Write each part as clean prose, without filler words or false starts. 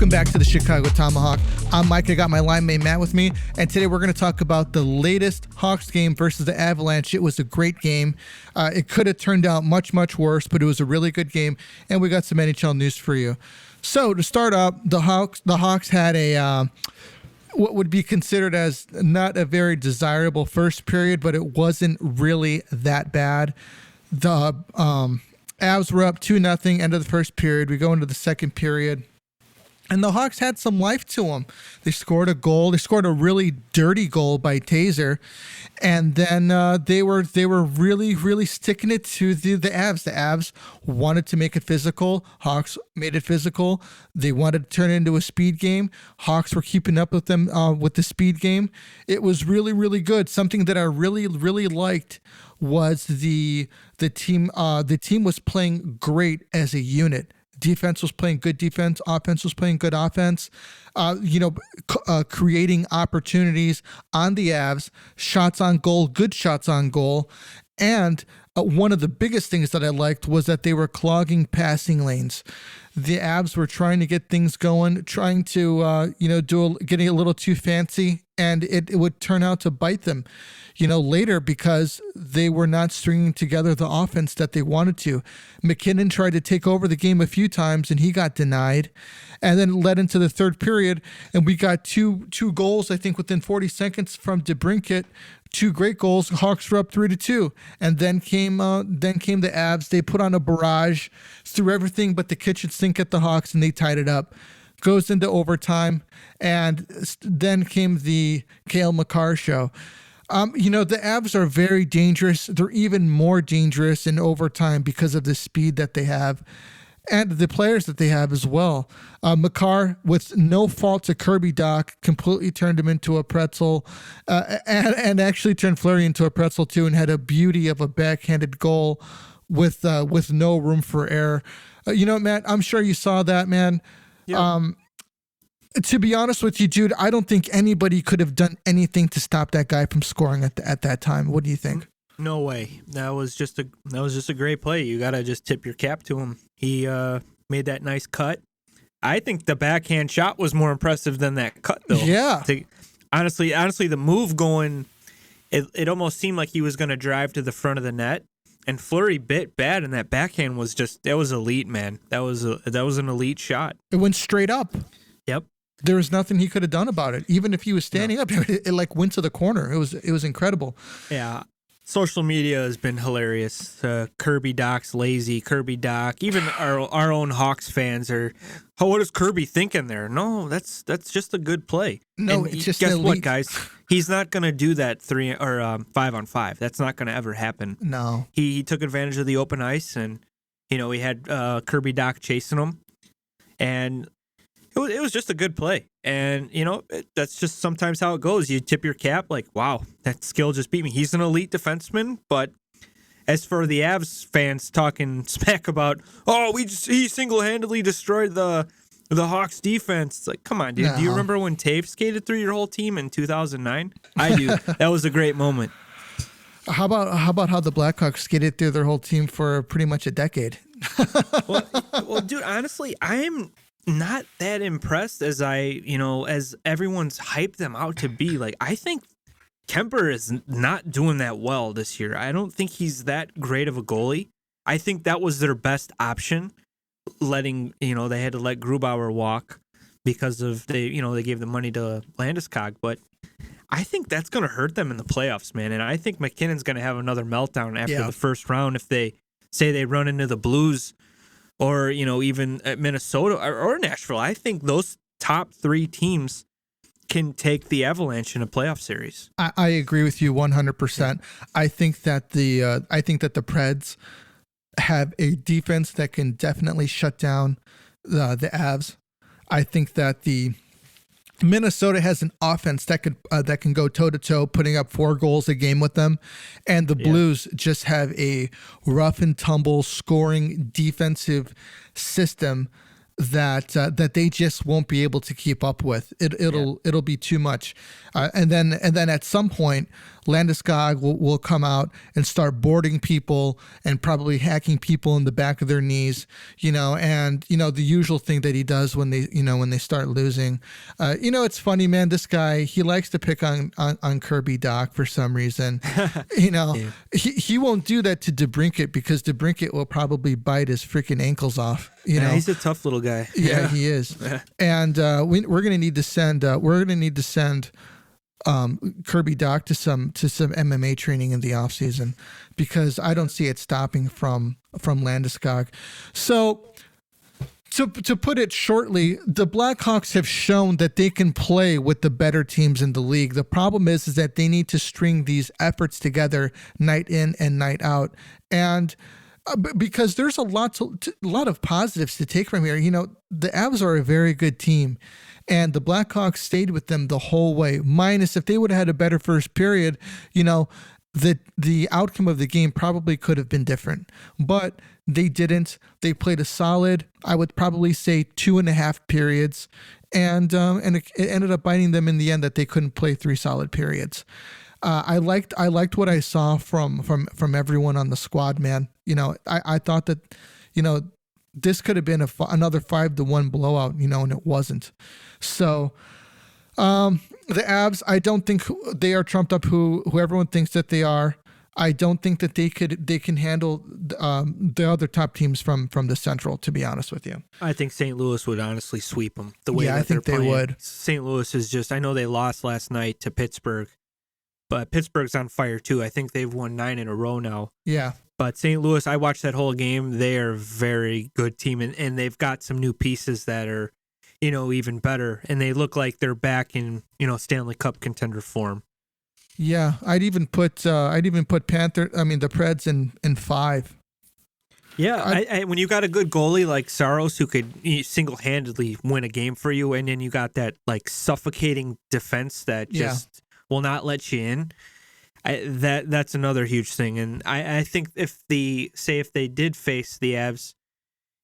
Welcome back to the Chicago Tomahawk. I'm Mike. I got my line mate Matt with me, and today we're going to talk about the latest Hawks game versus the Avalanche. It was a great game. It could have turned out much, much worse, but it was a really good game, and we got some NHL news for you. So to start up, the Hawks had a what would be considered as not a very desirable first period, but it wasn't really that bad. The Avs were up 2-0 end of the first period. We go into the second period, and the Hawks had some life to them. They scored a goal. They scored a really dirty goal by Taser, and then they were really, really sticking it to the Avs. The Avs wanted to make it physical. Hawks made it physical. They wanted to turn it into a speed game. Hawks were keeping up with them with the speed game. It was really, really good. Something that I really, really liked was the team. The team was playing great as a unit. Defense was playing good defense. Offense was playing good offense. Creating opportunities on the Avs, shots on goal, good shots on goal. And one of the biggest things that I liked was that they were clogging passing lanes. The Avs were trying to get things going, trying to, getting a little too fancy, and it would turn out to bite them, later because they were not stringing together the offense that they wanted to. McKinnon tried to take over the game a few times, and he got denied. And then it led into the third period, and we got two goals, I think, within 40 seconds from DeBrincat. Two great goals. Hawks were up 3-2, and then came the Avs. They put on a barrage, threw everything but the kitchen sink at the Hawks, and they tied it up. Goes into overtime, and then came the Cale Makar show. The Avs are very dangerous. They're even more dangerous in overtime because of the speed that they have and the players that they have as well. Makar, with no fault to Kirby Dach, completely turned him into a pretzel, and actually turned Fleury into a pretzel too, and had a beauty of a backhanded goal with no room for error. Matt, I'm sure you saw that, man. Yep. To be honest with you, dude, I don't think anybody could have done anything to stop that guy from scoring at that time. What do you think? No way. That was just a great play. You gotta just tip your cap to him. He made that nice cut. I think the backhand shot was more impressive than that cut, though. Yeah. Honestly, the move going, it almost seemed like he was gonna drive to the front of the net, and Fleury bit bad, and that backhand was elite, man. That was an elite shot. It went straight up. Yep. There was nothing he could have done about it. Even if he was standing up, it like went to the corner. It was incredible. Yeah. Social media has been hilarious. Kirby Dach's lazy. Kirby Dach. Even our own Hawks fans are. Oh, what is Kirby thinking there? No, that's just a good play. No, it's just guess what, guys? He's not gonna do that 3 or 5-on-5. That's not gonna ever happen. No. He took advantage of the open ice, and he had Kirby Dach chasing him, and it was just a good play. And, that's just sometimes how it goes. You tip your cap like, wow, that skill just beat me. He's an elite defenseman, but as for the Avs fans talking smack about, he single-handedly destroyed the Hawks defense. It's like, come on, dude. No. Do you remember when Taves skated through your whole team in 2009? I do. That was a great moment. How about how the Blackhawks skated through their whole team for pretty much a decade? well, dude, honestly, I'm not that impressed as as everyone's hyped them out to be. Like, I think Kemper is not doing that well this year. I don't think he's that great of a goalie. I think that was their best option, they had to let Grubauer walk because of they gave the money to Landeskog, but I think that's going to hurt them in the playoffs, man. And I think McKinnon's going to have another meltdown after the first round if they say they run into the Blues or, even at Minnesota or Nashville. I think those top 3 teams can take the Avalanche in a playoff series. I agree with you 100%. I think that the Preds have a defense that can definitely shut down the Avs. I think that the Minnesota has an offense that can go toe to toe, putting up 4 goals a game with them, and the Blues just have a rough and tumble scoring defensive system that they just won't be able to keep up with. It'll be too much, and then at some point, Landeskog will come out and start boarding people and probably hacking people in the back of their knees, and the usual thing that he does when they start losing. It's funny, man. This guy, he likes to pick on Kirby Dach for some reason. Yeah. He won't do that to DeBrincat because DeBrincat will probably bite his freaking ankles off. Yeah, he's a tough little guy. Yeah, he is. And we're gonna need to send Kirby Dach to some MMA training in the off season because I don't see it stopping from Landeskog. So to put it shortly, the Blackhawks have shown that they can play with the better teams in the league. The problem is that they need to string these efforts together night in and night out, and because there's a lot of positives to take from here. The Avs are a very good team, and the Blackhawks stayed with them the whole way. Minus if they would have had a better first period, the outcome of the game probably could have been different. But they didn't. They played a solid, I would probably say, 2.5 periods, and it ended up biting them in the end that they couldn't play 3 solid periods. I liked what I saw from everyone on the squad, man. I thought that, this could have been another 5-1 blowout, and it wasn't. So, the Avs, I don't think they are trumped up who everyone thinks that they are. I don't think that they can handle the other top teams from the Central, to be honest with you. I think St. Louis would honestly sweep them the way that I think they're they playing. would. St. Louis is just, I know they lost last night to Pittsburgh, but Pittsburgh's on fire too. I think they've won 9 in a row now. Yeah. But St. Louis, I watched that whole game. They are a very good team, and they've got some new pieces that are, even better. And they look like they're back in, Stanley Cup contender form. Yeah, I'd even put the Preds in 5. Yeah, when you got a good goalie like Saros who could single-handedly win a game for you, and then you got that like suffocating defense that just will not let you in. That's another huge thing, and I think if they did face the Avs,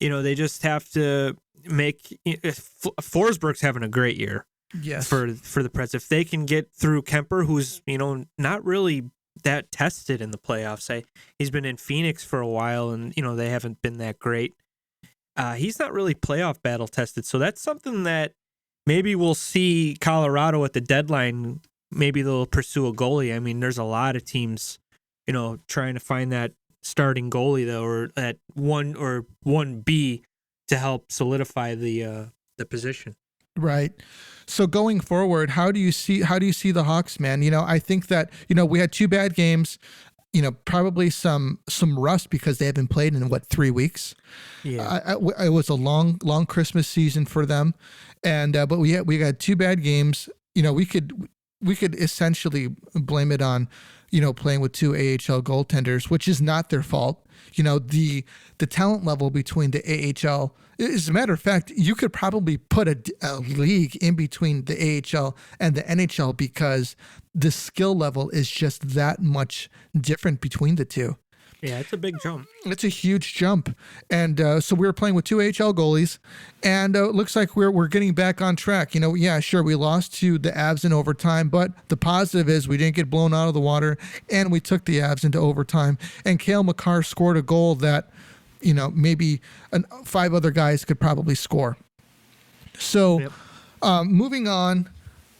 they just have to make. Forsberg's having a great year. Yes. For the Preds, if they can get through Kemper, who's not really that tested in the playoffs. He's been in Phoenix for a while, and they haven't been that great. He's not really playoff battle tested, so that's something that maybe we'll see Colorado at the deadline. Maybe they'll pursue a goalie. I mean, there's a lot of teams, trying to find that starting goalie though, or that 1 or 1B to help solidify the position. Right. So going forward, how do you see the Hawks, man? I think that we had 2 bad games. Probably some rust because they haven't played in 3 weeks. Yeah, it was a long Christmas season for them, and but we got 2 bad games. We could essentially blame it on playing with 2 AHL goaltenders, which is not their fault. The talent level between the AHL, as a matter of fact, you could probably put a league in between the AHL and the NHL because the skill level is just that much different between the two. Yeah, it's a big jump. It's a huge jump. And so we were playing with 2 AHL goalies, and it looks like we're getting back on track. Yeah, sure, we lost to the Avs in overtime, but the positive is we didn't get blown out of the water, and we took the Avs into overtime. And Cale Makar scored a goal that, maybe 5 other guys could probably score. So moving on,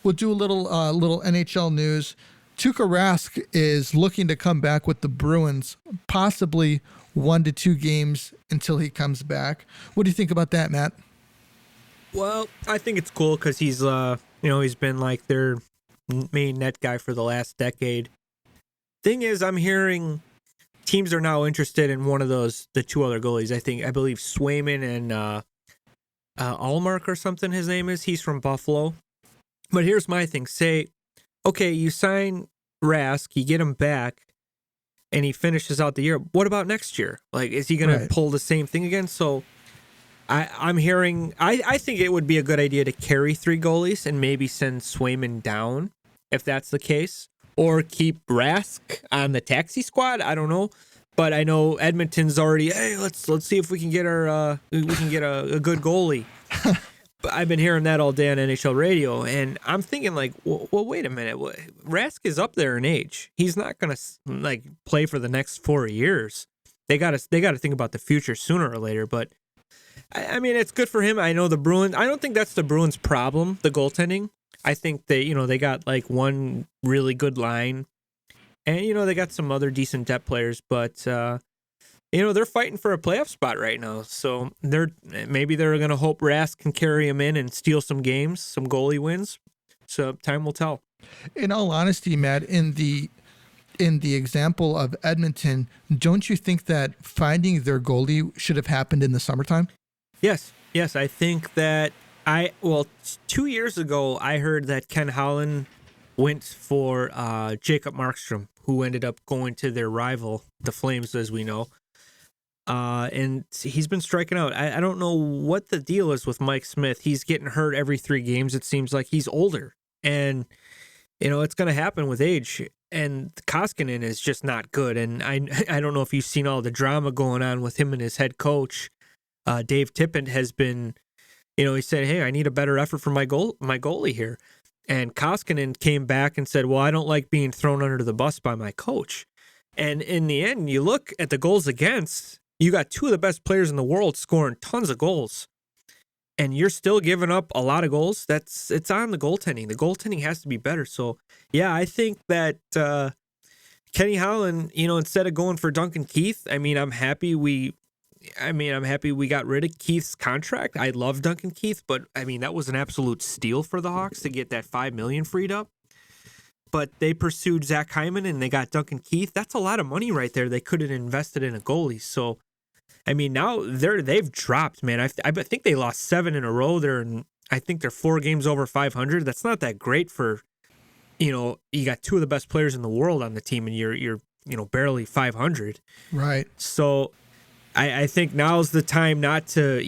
we'll do a little NHL news. Tuukka Rask is looking to come back with the Bruins, possibly 1 to 2 games until he comes back. What do you think about that, Matt? Well, I think it's cool because he's, he's been like their main net guy for the last decade. Thing is, I'm hearing teams are now interested in one of the 2 other goalies. I believe Swayman and Allmark or something his name is. He's from Buffalo. But here's my thing. Say, okay, you sign Rask, you get him back, and he finishes out the year. What about next year? Like, is he going to pull the same thing again? So I'm hearing, I think it would be a good idea to carry 3 goalies and maybe send Swayman down if that's the case, or keep Rask on the taxi squad. I don't know. But I know Edmonton's already, hey, let's see if we can get a good goalie. I've been hearing that all day on NHL radio, and I'm thinking like, well, wait a minute. Rask is up there in age. He's not gonna like play for the next 4 years. They gotta think about the future sooner or later. But I mean, it's good for him. I know the Bruins. I don't think that's the Bruins' problem. The goaltending. I think they got like one really good line, and they got some other decent depth players, but. They're fighting for a playoff spot right now. So maybe they're going to hope Rask can carry him in and steal some games, some goalie wins. So time will tell. In all honesty, Matt, in the example of Edmonton, don't you think that finding their goalie should have happened in the summertime? Yes. I think that 2 years ago, I heard that Ken Holland went for Jacob Markstrom, who ended up going to their rival, the Flames, as we know. And he's been striking out. I don't know what the deal is with Mike Smith. He's getting hurt every 3 games. It seems like he's older, and it's going to happen with age. And Koskinen is just not good. And I don't know if you've seen all the drama going on with him and his head coach. Dave Tippett has been, he said, "Hey, I need a better effort from my goalie here." And Koskinen came back and said, "Well, I don't like being thrown under the bus by my coach." And in the end, you look at the goals against. You got 2 of the best players in the world scoring tons of goals, and you're still giving up a lot of goals. It's on the goaltending. The goaltending has to be better. So, yeah, I think that Kenny Holland, instead of going for Duncan Keith, I'm happy we got rid of Keith's contract. I love Duncan Keith, but that was an absolute steal for the Hawks to get that $5 million freed up. But they pursued Zach Hyman and they got Duncan Keith. That's a lot of money right there. They could have invested in a goalie. So, now they've dropped, man. I think they lost 7 in a row. I think they're 4 games over 500. That's not that great for, you got 2 of the best players in the world on the team and you're barely 500. Right. So I think now's the time not to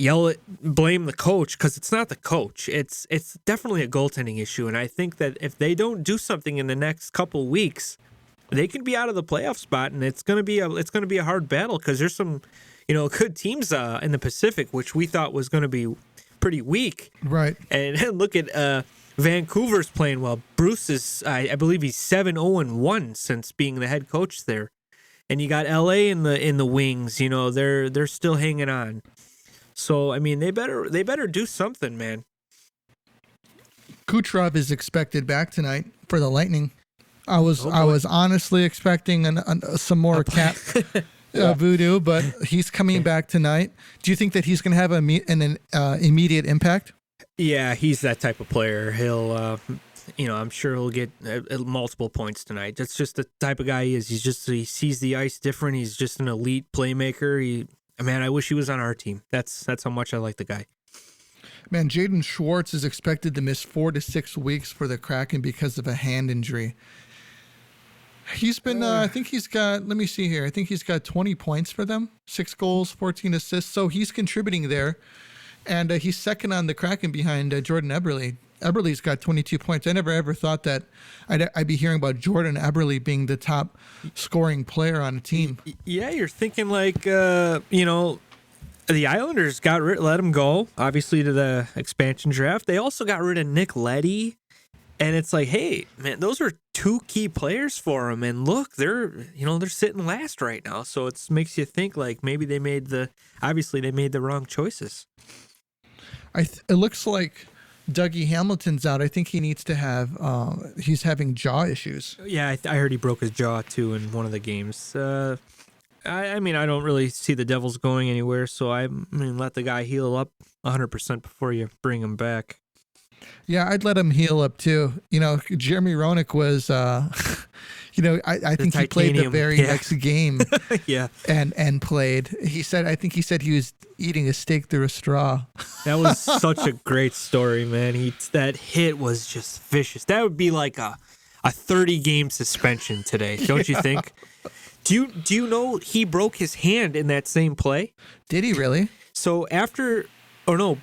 blame the coach, because it's not the coach. It's definitely a goaltending issue, and I think that if they don't do something in the next couple weeks, they could be out of the playoff spot, and it's gonna be a hard battle, because there's some good teams in the Pacific, which we thought was gonna be pretty weak. Right. And look at Vancouver's playing well. Bruce is I believe he's 7-0-1 since being the head coach there. And you got LA in the wings, they're still hanging on. So they better do something, man. Kucherov is expected back tonight for the Lightning. I was honestly expecting some more cat voodoo, but he's coming back tonight. Do you think that he's going to have an immediate impact? Yeah, he's that type of player. He'll I'm sure he'll get multiple points tonight. That's just the type of guy he is. He sees the ice different. He's just an elite playmaker. I wish he was on our team. That's how much I like the guy. Man, Jaden Schwartz is expected to miss 4 to 6 weeks for the Kraken because of a hand injury. He's been, I think he's got, let me see here. I think he's got 20 points for them, 6 goals, 14 assists. So he's contributing there. And he's second on the Kraken behind Jordan Eberle. Eberle's got 22 points. I never ever thought that I'd be hearing about Jordan Eberle being the top scoring player on a team. Yeah, you're thinking like, the Islanders let him go, obviously, to the expansion draft. They also got rid of Nick Leddy. And it's like, hey, man, those are 2 key players for him. And look, they're sitting last right now. So it makes you think like maybe they made the wrong choices. It looks like Dougie Hamilton's out. I think he needs to have, he's having jaw issues. Yeah, I heard he broke his jaw too in one of the games. I don't really see the Devils going anywhere, so let the guy heal up 100% before you bring him back. Yeah, I'd let him heal up too. Jeremy Roenick was, I think he played the very next game. Yeah, and played. I think he said he was eating a steak through a straw. That was such a great story, man. That hit was just vicious. That would be like a 30-game suspension today, don't you think? Do you know he broke his hand in that same play? Did he really? So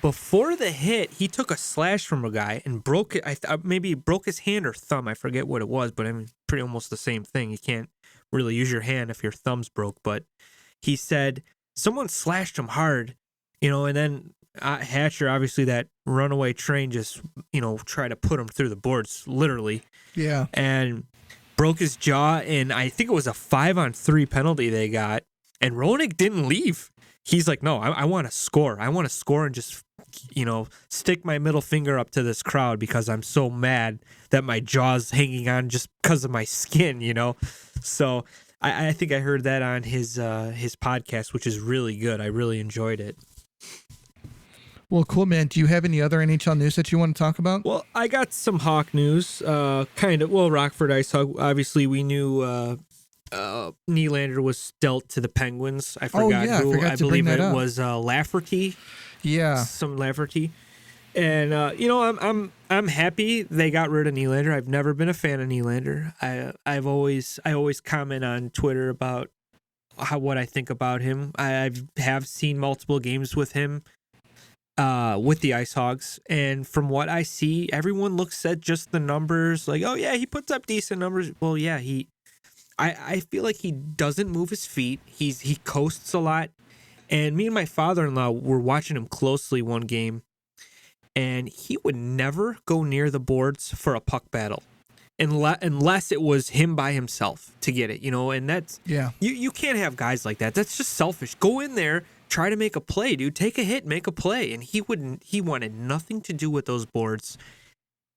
before the hit, he took a slash from a guy and broke it. Maybe he broke his hand or thumb. I forget what it was, but pretty almost the same thing. You can't really use your hand if your thumb's broke. But he said someone slashed him hard, and then Hatcher, obviously that runaway train just, tried to put him through the boards, literally. Yeah. And broke his jaw, and I think it was a 5-on-3 penalty they got. And Roenick didn't leave. He's like, no, I want to score. I want to score and just, stick my middle finger up to this crowd because I'm so mad that my jaw's hanging on just because of my skin, So I think I heard that on his podcast, which is really good. I really enjoyed it. Well, cool, man. Do you have any other NHL news that you want to talk about? Well, I got some Hawk news. Rockford Ice Hawk. Obviously, we knew Nylander was dealt to the Penguins. I forgot who. I believe it was Lafferty. Yeah, some Lafferty. And I'm happy they got rid of Nylander. I've never been a fan of Nylander. I always comment on Twitter about what I think about him. I have seen multiple games with him. With the Ice Hogs, and from what I see, everyone looks at just the numbers, like, oh yeah, he puts up decent numbers. Well, yeah, I feel like he doesn't move his feet. He coasts a lot, and me and my father-in-law were watching him closely one game, and he would never go near the boards for a puck battle, unless it was him by himself to get it, and that's you can't have guys like that. That's just selfish. Go in there. Try to make a play, dude. Take a hit, make a play. And he wanted nothing to do with those boards.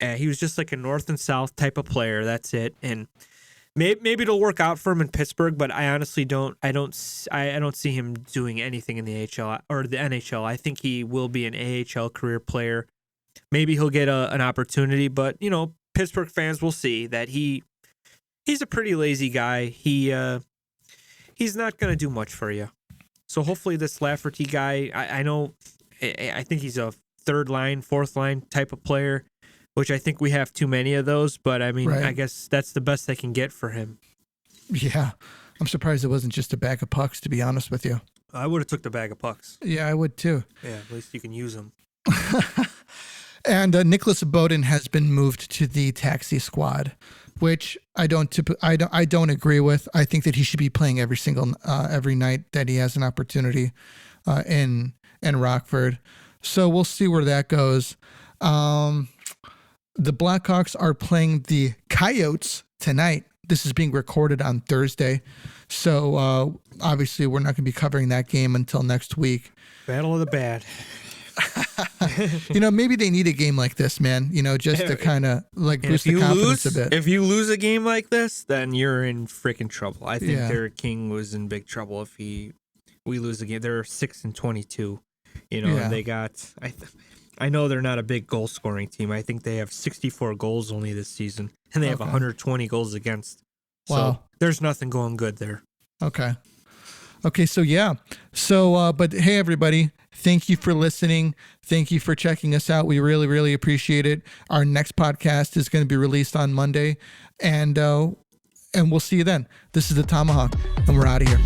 He was just like a north and south type of player. That's it. And maybe it'll work out for him in Pittsburgh, but I honestly don't see him doing anything in the AHL or the NHL. I think he will be an AHL career player. Maybe he'll get an opportunity, but Pittsburgh fans will see that he's a pretty lazy guy. He's not going to do much for you. So hopefully this Lafferty guy, I think he's a third line, fourth line type of player, which I think we have too many of those. But I mean, I guess that's the best they can get for him. Yeah. I'm surprised it wasn't just a bag of pucks, to be honest with you. I would have took the bag of pucks. Yeah, I would too. Yeah, at least you can use them. And Nicholas Bowden has been moved to the taxi squad, which I don't agree with. I think that he should be playing every night that he has an opportunity in Rockford. So we'll see where that goes. The Blackhawks are playing the Coyotes tonight. This is being recorded on Thursday. So obviously we're not going to be covering that game until next week. Battle of the Bad. Maybe they need a game like this, man, just to kind of like boost the confidence a bit. If you lose a game like this, then you're in freaking trouble. I think Derek King was in big trouble if we lose the game. They're 6-22, and they got, I know they're not a big goal scoring team. I think they have 64 goals only this season, and they have 120 goals against. So there's nothing going good there. Okay, so yeah. So, but hey, everybody, thank you for listening. Thank you for checking us out. We really, really appreciate it. Our next podcast is going to be released on Monday, and we'll see you then. This is the Tomahawk, and we're out of here.